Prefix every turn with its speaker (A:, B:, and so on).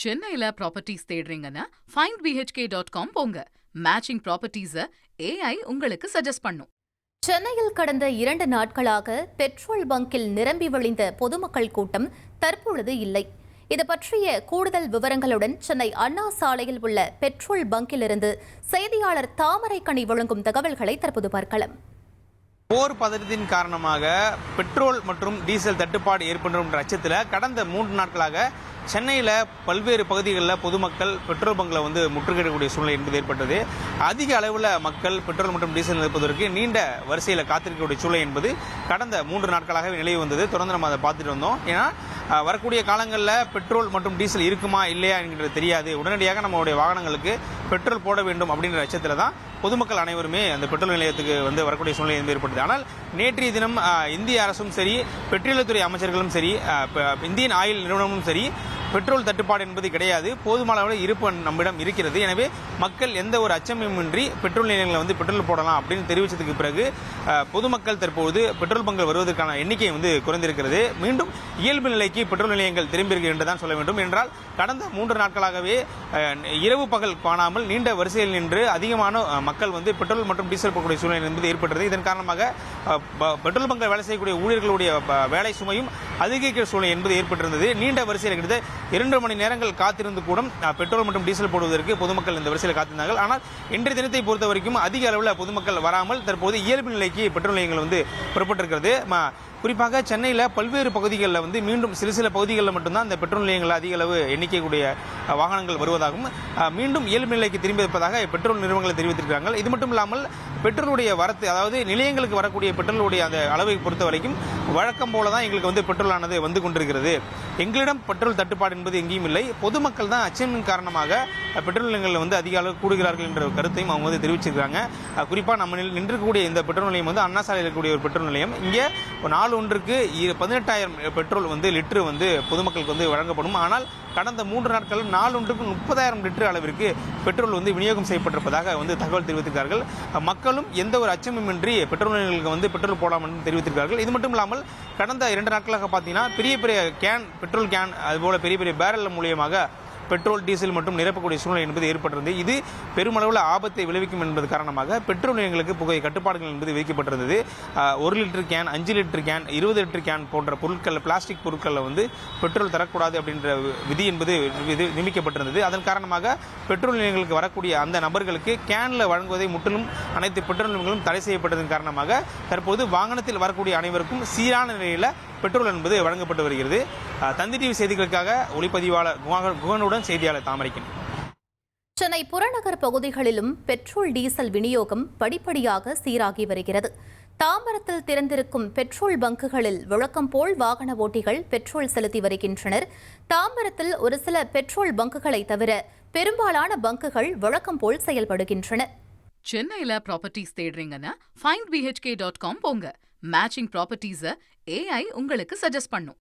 A: சென்னையில properties தேடுறீங்கன்னா findbhk.com போங்க. Matching ப்ராப்பர்ட்டிஸ AI உங்களுக்கு சஜஸ்ட் பண்ணும்.
B: சென்னையில் கடந்த 2 நாட்களாக பெட்ரோல் பங்கில் நிரம்பி வழிந்த பொதுமக்கள் கூட்டம் தற்பொழுது இல்லை. இது பற்றிய கூடுதல் விவரங்களுடன் சென்னை அண்ணா சாலையில் உள்ள பெட்ரோல் பங்கிலிருந்து செய்தியாளர் தாமரைக்கனி வழங்கும் தகவல்களை தற்போது பார்க்கலாம்.
C: போர் பதற்றத்தின் காரணமாக பெட்ரோல் மற்றும் டீசல் தட்டுப்பாடு ஏற்படும் என்ற அச்சத்தில் கடந்த 3 நாட்களாக சென்னையில் பல்வேறு பகுதிகளில் பொதுமக்கள் பெட்ரோல் பங்கில் முற்றுகையிடக்கூடிய சூழ்நிலை என்பது ஏற்பட்டது. அதிக அளவில் மக்கள் பெட்ரோல் மற்றும் டீசல் நிரப்புவதற்கு நீண்ட வரிசையில் காத்திருக்கக்கூடிய சூழ்நிலை என்பது கடந்த 3 நாட்களாகவே நிலவி வந்தது. தொடர்ந்து நம்ம அதை பார்த்துட்டு வந்தோம். ஏன்னா வரக்கூடிய காலங்களில் பெட்ரோல் மற்றும் டீசல் இருக்குமா இல்லையா என்கிறது தெரியாது. உடனடியாக நம்மளுடைய வாகனங்களுக்கு பெட்ரோல் போட வேண்டும் அப்படின்ற அச்சத்தில் தான் பொதுமக்கள் அனைவருமே அந்த பெட்ரோல் நிலையத்துக்கு வரக்கூடிய சூழ்நிலை ஏற்பட்டது. ஆனால் நேற்றைய தினம் இந்திய அரசும் சரி, பெட்ரோலியத்துறை அமைச்சர்களும் சரி, இந்தியன் ஆயில் நிறுவனமும் சரி, பெட்ரோல் தட்டுப்பாடு என்பது கிடையாது, போதுமான அளவில் இருப்பு நம்மிடம் இருக்கிறது. எனவே மக்கள் எந்த ஒரு அச்சமுமின்றி பெட்ரோல் நிலையங்களில் பெட்ரோல் போடலாம் அப்படின்னு தெரிவித்ததுக்கு பிறகு பொதுமக்கள் தற்போது பெட்ரோல் பங்கில் வருவதற்கான எண்ணிக்கை குறைந்திருக்கிறது. மீண்டும் இயல்பு நிலைக்கு பெட்ரோல் நிலையங்கள் திரும்பியிருக்கிறது என்று தான் சொல்ல வேண்டும். என்றால் கடந்த 3 நாட்களாகவே இரவு பகல் காணாமல் நீண்ட வரிசையில் நின்று அதிகமான மக்கள் பெட்ரோல் மற்றும் டீசல் போகக்கூடிய சூழ்நிலை என்பது ஏற்பட்டது. இதன் காரணமாக பெட்ரோல் பங்கில் வேலை செய்யக்கூடிய ஊழியர்களுடைய வேலை சுமையும் அதிகரிக்கிற சூழ்நிலை என்பது ஏற்பட்டிருந்தது. நீண்ட வரிசையில் கிட்டத்தட்ட 2 மணி நேரங்கள் காத்திருந்து கூட பெட்ரோல் மற்றும் டீசல் போடுவதற்கு பொதுமக்கள் இந்த வரிசையில் காத்திருந்தார்கள். ஆனால் இன்றைய தினத்தை பொறுத்த வரைக்கும் அதிக அளவில் பொதுமக்கள் வராமல் தற்போது இயல்பு நிலைக்கு பெட்ரோல் நிலையங்கள் புறப்பட்டிருக்கிறது. குறிப்பாக சென்னையில் பல்வேறு பகுதிகளில் மீண்டும் சில பகுதிகளில் மட்டும்தான் இந்த பெட்ரோல் நிலையங்களில் அதிக அளவு எண்ணிக்கைக்கூடிய வாகனங்கள் வருவதாகவும் மீண்டும் இயல்பு நிலைக்கு திரும்பி இருப்பதாக பெட்ரோல் நிறுவனங்கள் தெரிவித்திருக்கிறார்கள். இது மட்டும் இல்லாமல் பெட்ரோலுடைய வரத்து, அதாவது நிலையங்களுக்கு வரக்கூடிய பெட்ரோலுடைய அந்த அளவை பொறுத்த வரைக்கும் வழக்கம் போல தான் எங்களுக்கு பெட்ரோலானது வந்து கொண்டிருக்கிறது. எங்களிடம் பெட்ரோல் தட்டுப்பாடு என்பது எங்கேயும் இல்லை. பொதுமக்கள் தான் அச்சமின் காரணமாக பெட்ரோல் நிலையங்களில் அதிக அளவு கூடுகிறார்கள் என்ற கருத்தையும் அவங்க தெரிவிச்சிருக்காங்க. குறிப்பாக நம்ம நின்றுக்கூடிய இந்த பெட்ரோல் நிலையம் அண்ணா சாலையில் இருக்கக்கூடிய ஒரு பெட்ரோல் நிலையம். இங்கே நாள் ஒன்றுக்கு 18,000 பெட்ரோல் லிட்டர் பொதுமக்களுக்கு வழங்கப்படும். ஆனால் கடந்த 3 நாட்கள் நாள் ஒன்றுக்கு 30,000 லிட்டர் அளவிற்கு பெட்ரோல் விநியோகம் செய்யப்பட்டிருப்பதாக தகவல் தெரிவித்திருக்கிறார்கள். மக்களும் எந்த ஒரு அச்சமுமின்றி பெட்ரோல் நிலையங்களுக்கு பெட்ரோல் போடாமல் என்று தெரிவித்திருக்கிறார்கள். இது மட்டும் இல்லாமல் கடந்த 2 நாட்களாக பார்த்தீங்கன்னா பெரிய பெட்ரோல் கேன் அதுபோல பெரிய பெரிய பேரல் மூலியமாக பெட்ரோல் டீசல் மற்றும் நிரப்பக்கூடிய சூழ்நிலை என்பது ஏற்பட்டிருந்தது. இது பெருமளவில் ஆபத்தை விளைவிக்கும் என்பது காரணமாக பெட்ரோல் நிலையங்களுக்கு புகை கட்டுப்பாடுகள் என்பது விதிக்கப்பட்டிருந்தது. 1 litre can, 5 litre can, 20 litre can போன்ற பொருட்கள், பிளாஸ்டிக் பொருட்களில் பெட்ரோல் தரக்கூடாது அப்படின்ற விதி என்பது நியமிக்கப்பட்டிருந்தது. அதன் காரணமாக பெட்ரோல் நிலையங்களுக்கு வரக்கூடிய அந்த நபர்களுக்கு கேனில் வழங்குவதை முற்றிலும் அனைத்து பெட்ரோல் நிலையங்களும் தடை செய்யப்பட்டதன் காரணமாக தற்போது வாகனத்தில் வரக்கூடிய அனைவருக்கும் சீரான நிலையில் பெட்ரோல் என்பது வழங்கப்பட்டு வருகிறது. தந்தி டிவி செய்திகளுக்காக ஒளிப்பதிவாளர் குகனுடன் செய்தியாளர் தாமரைக்கன்.
B: சென்னை புறநகர் பகுதிகளிலும் பெட்ரோல் டீசல் விநியோகம் படிப்படியாக சீராகி வருகிறது. தாம்பரத்தில் திறந்திருக்கும் பெட்ரோல் பங்குகளில் வழக்கம் போல் வாகன ஓட்டிகள் பெட்ரோல் செலுத்தி வருகின்றனர். தாம்பரத்தில் ஒரு சில பெட்ரோல் பங்குகளை தவிர பெரும்பாலான பங்குகள் வழக்கம் போல் செயல்படுகின்றன.
A: சென்னையில ப்ராப்பர்ட்டிஸ் தேடுறீங்கன்னா findbhk.com போங்க. மேட்சிங் ப்ராப்பர்ட்டிஸ AI உங்களுக்கு சஜஸ்ட் பண்ணும்.